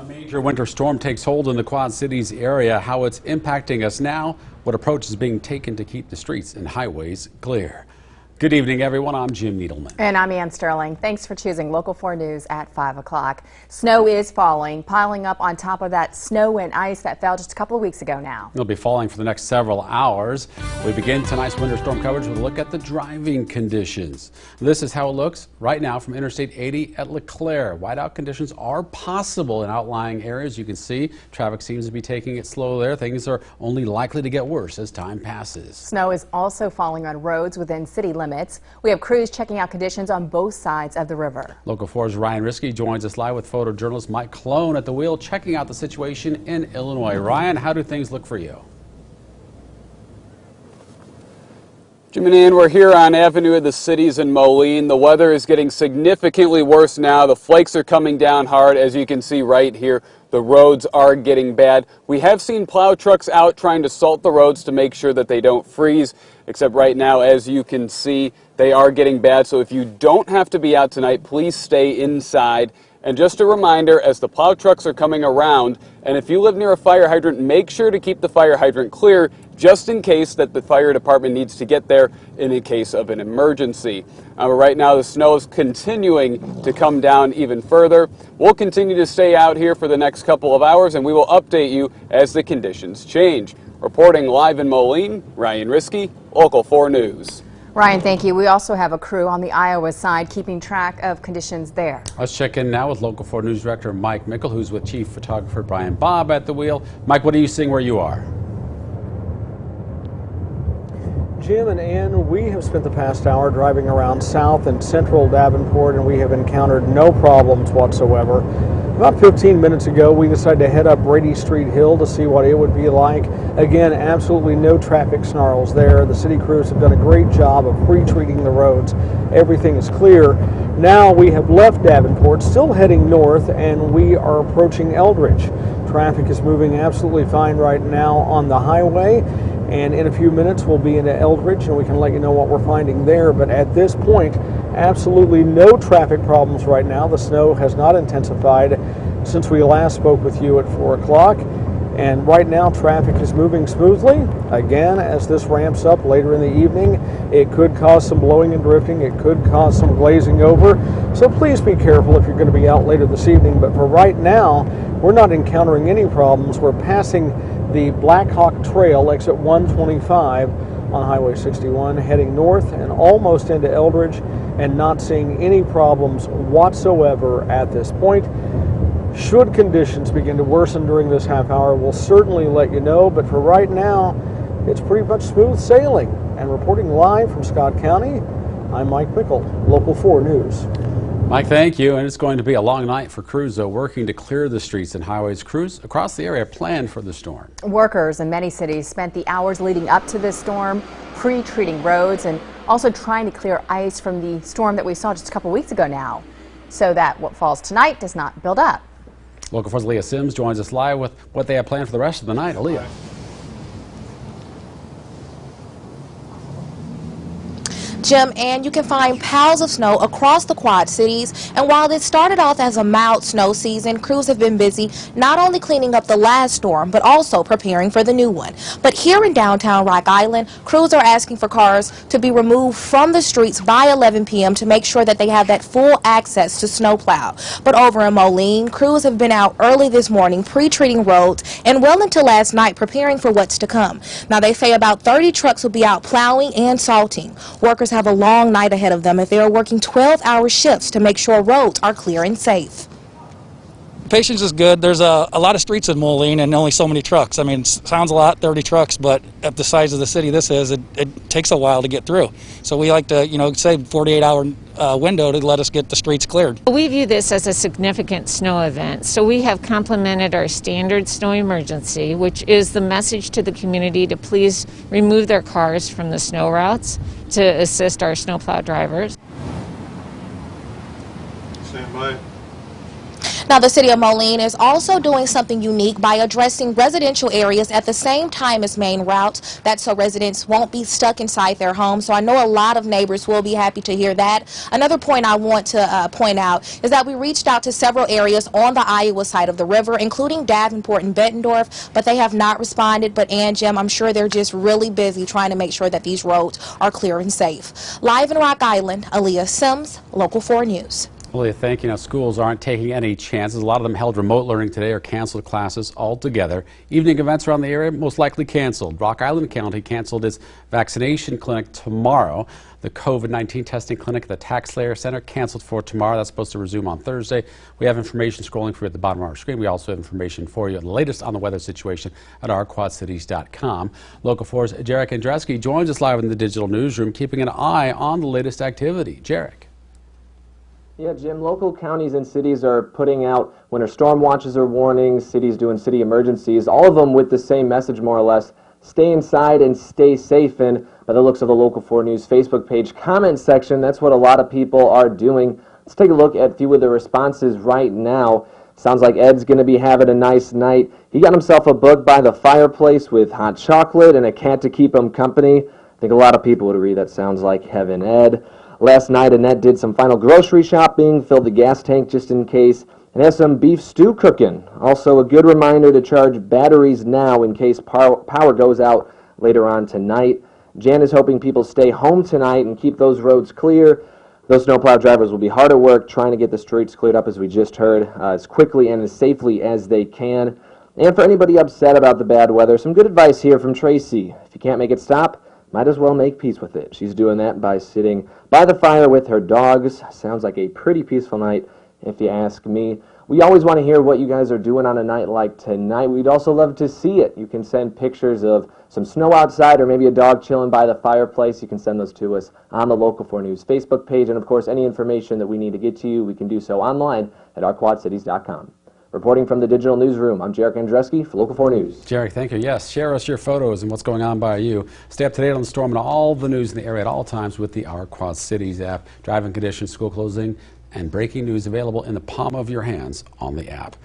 Major winter storm takes hold in the Quad Cities area. How it's impacting us now, what approach is being taken to keep the streets and highways clear. Good evening, everyone. I'm Jim Needleman. And I'm Ann Sterling. Thanks for choosing Local 4 News at 5 o'clock. Snow is falling, piling up on top of that snow and ice that fell just a couple of weeks ago now. It'll be falling for the next several hours. We begin tonight's winter storm coverage with a look at the driving conditions. This is how it looks right now from Interstate 80 at LeClaire. Whiteout conditions are possible in outlying areas. You can see traffic seems to be taking it slow there. Things are only likely to get worse as time passes. Snow is also falling on roads within city limits. We have crews checking out conditions on both sides of the river. Local 4's Ryan Risky joins us live with photojournalist Mike Clone at the wheel, checking out the situation in Illinois. Ryan, how do things look for you? Jim and Ann, we're here on Avenue of the Cities in Moline. The weather is getting significantly worse now. The flakes are coming down hard, as you can see right here. The roads are getting bad. We have seen plow trucks out trying to salt the roads to make sure that they don't freeze, except right now, as you can see, they are getting bad. So if you don't have to be out tonight, please stay inside. And just a reminder, as the plow trucks are coming around, and if you live near a fire hydrant, make sure to keep the fire hydrant clear, just in case that the fire department needs to get there in a case of an emergency. Right now, the snow is continuing to come down even further. We'll continue to stay out here for the next couple of hours, and we will update you as the conditions change. Reporting live in Moline, Ryan Risky, Local 4 News. Ryan, thank you. We also have a crew on the Iowa side keeping track of conditions there. Let's check in now with Local 4 News Director Mike Mickle, who's with Chief Photographer Brian Bobb at the wheel. Mike, what are you seeing where you are? Jim and Ann, we have spent the past hour driving around south and central Davenport, and we have encountered no problems whatsoever. About 15 minutes ago, we decided to head up Brady Street Hill to see what it would be like. Again, absolutely no traffic snarls there. The city crews have done a great job of pre-treating the roads. Everything is clear. Now we have left Davenport, still heading north, and we are approaching Eldridge. Traffic is moving absolutely fine right now on the highway. And in a few minutes, we'll be into Eldridge, and we can let you know what we're finding there. But at this point, absolutely no traffic problems right now. The snow has not intensified since we last spoke with you at 4 o'clock. And right now, traffic is moving smoothly. Again, as this ramps up later in the evening, it could cause some blowing and drifting. It could cause some glazing over. So please be careful if you're going to be out later this evening. But for right now, we're not encountering any problems. We're passing the Black Hawk Trail, exit 125 on Highway 61, heading north and almost into Eldridge, and not seeing any problems whatsoever at this point. Should conditions begin to worsen during this half hour, we'll certainly let you know, but for right now, it's pretty much smooth sailing. And reporting live from Scott County, I'm Mike Mickle, Local 4 News. Mike, thank you. And it's going to be a long night for crews, though, working to clear the streets and highways. Crews across the area planned for the storm. Workers in many cities spent the hours leading up to this storm pre-treating roads and also trying to clear ice from the storm that we saw just a couple weeks ago now, so that what falls tonight does not build up. Local 4's Leah Sims joins us live with what they have planned for the rest of the night. Leah. Jim, and you can find piles of snow across the Quad Cities. And while this started off as a mild snow season, crews have been busy not only cleaning up the last storm, but also preparing for the new one. But here in downtown Rock Island, crews are asking for cars to be removed from the streets by 11 p.m. to make sure that they have that full access to snowplow. But over in Moline, crews have been out early this morning pre-treating roads and well into last night preparing for what's to come. Now, they say about 30 trucks will be out plowing and salting. Workers have a long night ahead of them if they are working 12-hour shifts to make sure roads are clear and safe. Patience is good. There's a lot of streets in Moline and only so many trucks. I mean, it sounds a lot, 30 trucks, but at the size of the city this is, it takes a while to get through. So we like to, say 48-hour window to let us get the streets cleared. We view this as a significant snow event, so we have complemented our standard snow emergency, which is the message to the community to please remove their cars from the snow routes to assist our snowplow drivers. Stand by. Now, the city of Moline is also doing something unique by addressing residential areas at the same time as main routes. That's so residents won't be stuck inside their homes. So I know a lot of neighbors will be happy to hear that. Another point I want to point out is that we reached out to several areas on the Iowa side of the river, including Davenport and Bettendorf, but they have not responded. But Ann, Jim, I'm sure they're just really busy trying to make sure that these roads are clear and safe. Live in Rock Island, Aaliyah Sims, Local 4 News. Well, thank you. Now, schools aren't taking any chances. A lot of them held remote learning today or canceled classes altogether. Evening events around the area most likely canceled. Rock Island County canceled its vaccination clinic tomorrow. The COVID-19 testing clinic at the Tax Layer Center canceled for tomorrow. That's supposed to resume on Thursday. We have information scrolling for you at the bottom of our screen. We also have information for you, the latest on the weather situation at ourquadcities.com. Local 4's Jarek Andreski joins us live in the digital newsroom, keeping an eye on the latest activity. Jarek. Yeah, Jim, local counties and cities are putting out winter storm watches or warnings, cities doing city emergencies, all of them with the same message more or less: stay inside and stay safe. And by the looks of the Local 4 News Facebook page comment section, that's what a lot of people are doing. Let's take a look at a few of the responses right now. Sounds like Ed's going to be having a nice night. He got himself a book by the fireplace with hot chocolate and a cat to keep him company. I think a lot of people would agree that sounds like heaven, Ed. Last night, Annette did some final grocery shopping, filled the gas tank just in case, and has some beef stew cooking. Also, a good reminder to charge batteries now in case power goes out later on tonight. Jan is hoping people stay home tonight and keep those roads clear. Those snowplow drivers will be hard at work trying to get the streets cleared up, as we just heard, as quickly and as safely as they can. And for anybody upset about the bad weather, some good advice here from Tracy. If you can't make it stop, might as well make peace with it. She's doing that by sitting by the fire with her dogs. Sounds like a pretty peaceful night, if you ask me. We always want to hear what you guys are doing on a night like tonight. We'd also love to see it. You can send pictures of some snow outside or maybe a dog chilling by the fireplace. You can send those to us on the Local 4 News Facebook page. And, of course, any information that we need to get to you, we can do so online at ourquadcities.com. Reporting from the digital newsroom, I'm Jarek Andreski for Local 4 News. Jarek, thank you. Yes, share us your photos and what's going on by you. Stay up to date on the storm and all the news in the area at all times with the Our Quad Cities app. Driving conditions, school closing, and breaking news available in the palm of your hands on the app.